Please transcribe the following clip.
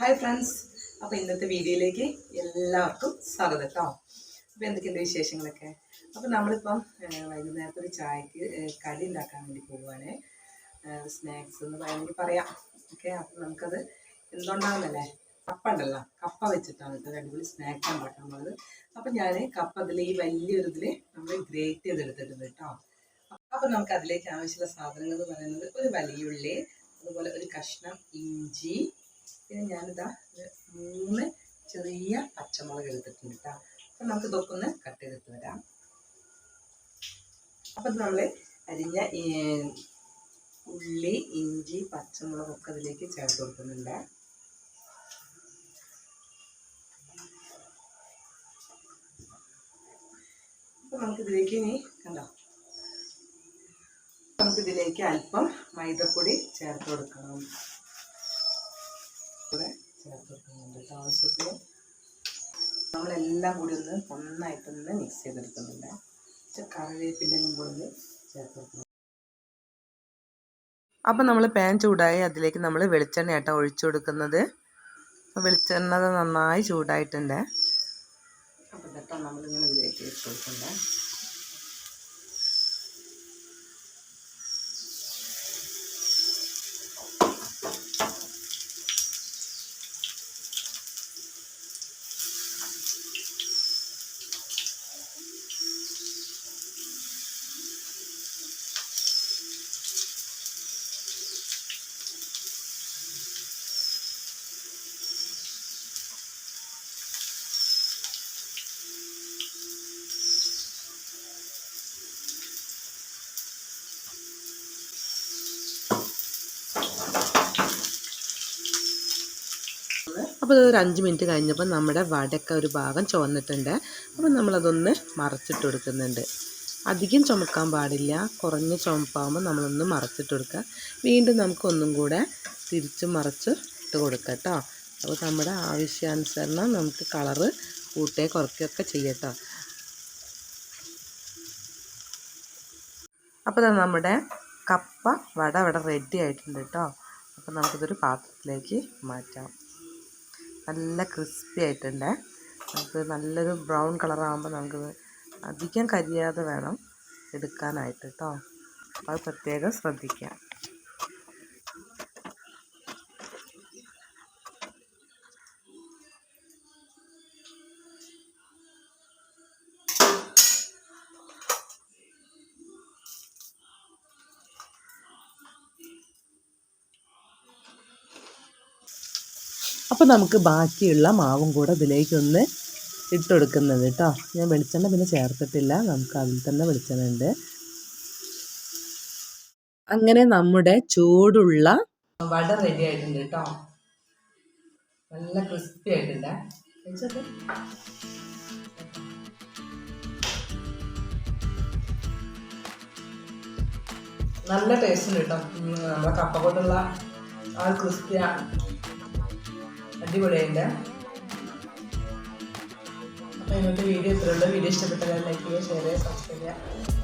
Hi friends, അപ്പോൾ ഇന്നത്തെ വീഡിയോയിലേക്ക് എല്ലാവർക്കും സ്വാഗതം കേട്ടോ. അപ്പോൾ എന്തൊക്കെയുണ്ട് വിശേഷങ്ങളൊക്കെ? അപ്പോൾ നമ്മളിപ്പം വൈകുന്നേരത്തെ ഒരു ചായക്ക് കടി ഉണ്ടാക്കാൻ വേണ്ടി പോവുകയാണ്. സ്നാക്സ് എന്ന് വേണമെങ്കിൽ പറയാം. ഓക്കെ, അപ്പോൾ നമുക്കത് എന്തുണ്ടാകുന്നല്ലേ, കപ്പ ഉണ്ടല്ലോ, കപ്പ വെച്ചിട്ടാണ് കേട്ടോ അടിപൊളി സ്നാക്സ് ഉണ്ടാക്കാൻ പോകുന്നത്. അപ്പോൾ ഞാൻ കപ്പ അതിൽ ഈ വലിയൊരു ഇതിൽ നമ്മൾ ഗ്രേറ്റ് ചെയ്തെടുത്തിട്ടുണ്ട് കേട്ടോ. അപ്പോൾ നമുക്ക് അതിലേക്ക് ആവശ്യമുള്ള സാധനങ്ങൾ എന്ന് പറയുന്നത് ഒരു വലിയ ഉള്ളി, അതുപോലെ ഒരു കഷ്ണം ഇഞ്ചി, പിന്നെ ഞാനിതാ 3 ചെറിയ പച്ചമുളക് എടുത്തിട്ടുണ്ട് കേട്ടോ. അപ്പം നമുക്ക് ഇതൊക്കെ ഒന്ന് കട്ട് ചെയ്തിട്ട് വരാം. അപ്പം നമ്മൾ അരിഞ്ഞ ഉള്ളി, ഇഞ്ചി, പച്ചമുളകൊക്കെ അതിലേക്ക് ചേർത്ത് കൊടുക്കുന്നുണ്ട്. അപ്പം നമുക്കിതിലേക്ക് ഇനി കണ്ടോ, നമുക്കിതിലേക്ക് അല്പം മൈദപ്പൊടി ചേർത്ത് കൊടുക്കണം. കൂടെ ചേർത്ത് കൊടുക്കുന്നുണ്ട് ആവശ്യത്തിന്. നമ്മളെല്ലാം കൂടി ഒന്ന് നന്നായിട്ടൊന്ന് മിക്സ് ചെയ്തെടുക്കുന്നുണ്ട്. കറിവേപ്പിൻ്റെയും കൂടെ ചേർത്ത് കൊടുക്കുന്നു. അപ്പം നമ്മൾ പാൻ ചൂടായി അതിലേക്ക് നമ്മൾ വെളിച്ചെണ്ണ ആട്ടോ ഒഴിച്ചു കൊടുക്കുന്നത്. വെളിച്ചെണ്ണ നന്നായി ചൂടായിട്ടുണ്ട്. അപ്പം ഇതൊക്കെ നമ്മളിങ്ങനെ ഇതിലേക്ക് ഇട്ട് കൊടുക്കണ്ടേ. അപ്പോൾ ഒരു 5 മിനിറ്റ് കഴിഞ്ഞപ്പോൾ നമ്മുടെ വടയൊക്കെ ഒരു ഭാഗം ചുവന്നിട്ടുണ്ട്. അപ്പോൾ നമ്മളതൊന്ന് മറച്ചിട്ട് കൊടുക്കുന്നുണ്ട്. അധികം ചുമക്കാൻ പാടില്ല, കുറഞ്ഞ ചുമപ്പാകുമ്പോൾ നമ്മളൊന്ന് മറച്ചിട്ട് കൊടുക്കുക. വീണ്ടും നമുക്കൊന്നും കൂടെ തിരിച്ച് മറച്ച് ഇട്ട് കൊടുക്കാം കേട്ടോ. അപ്പോൾ നമ്മുടെ ആവശ്യാനുസരണം നമുക്ക് കളറ് കൂട്ടുകയോ കുറയ്ക്കുകയൊക്കെ ചെയ്യട്ടോ. അപ്പോൾ നമ്മുടെ കപ്പ വട ഇവിടെ റെഡി ആയിട്ടുണ്ട് കേട്ടോ. അപ്പോൾ നമുക്കിതൊരു പാത്രത്തിലേക്ക് മാറ്റാം. നല്ല ക്രിസ്പി ആയിട്ടുണ്ട്. നമുക്ക് നല്ലൊരു ബ്രൗൺ കളറാകുമ്പോൾ നമുക്കിത് അധികം കരിയാതെ വേണം എടുക്കാനായിട്ട് കേട്ടോ. അപ്പോൾ അത് പ്രത്യേകം ശ്രദ്ധിക്കാം. അപ്പോൾ നമുക്ക് ബാക്കിയുള്ള മാവും കൂടെ ഇതിലേക്കൊന്ന് ഇട്ട് കൊടുക്കുന്നത് കേട്ടോ. ഞാൻ വെളിച്ചെണ്ണ പിന്നെ ചേർത്തിട്ടില്ല, നമുക്ക് അതിൽ തന്നെ വെളിച്ചെണ്ണ ഉണ്ട്. അങ്ങനെ നമ്മുടെ ചൂടുള്ള വട റെഡി ആയിട്ടുണ്ട് കേട്ടോ. നല്ല ക്രിസ്പി ആയിട്ടുണ്ട്. നല്ല ടേസ്റ്റ് ഉണ്ട് കേട്ടോ. നമ്മുടെ കപ്പ കൊണ്ടുള്ള ആ ക്രിസ്പി അടിപൊളിയായിട്ട്. അപ്പോൾ ഇന്നത്തെ വീഡിയോ ഇത്രയുള്ള. വീഡിയോ ഇഷ്ടപ്പെട്ടാൽ ലൈക്ക് ചെയ്യുക, ഷെയർ ചെയ്യുക, സബ്സ്ക്രൈബ് ചെയ്യുക.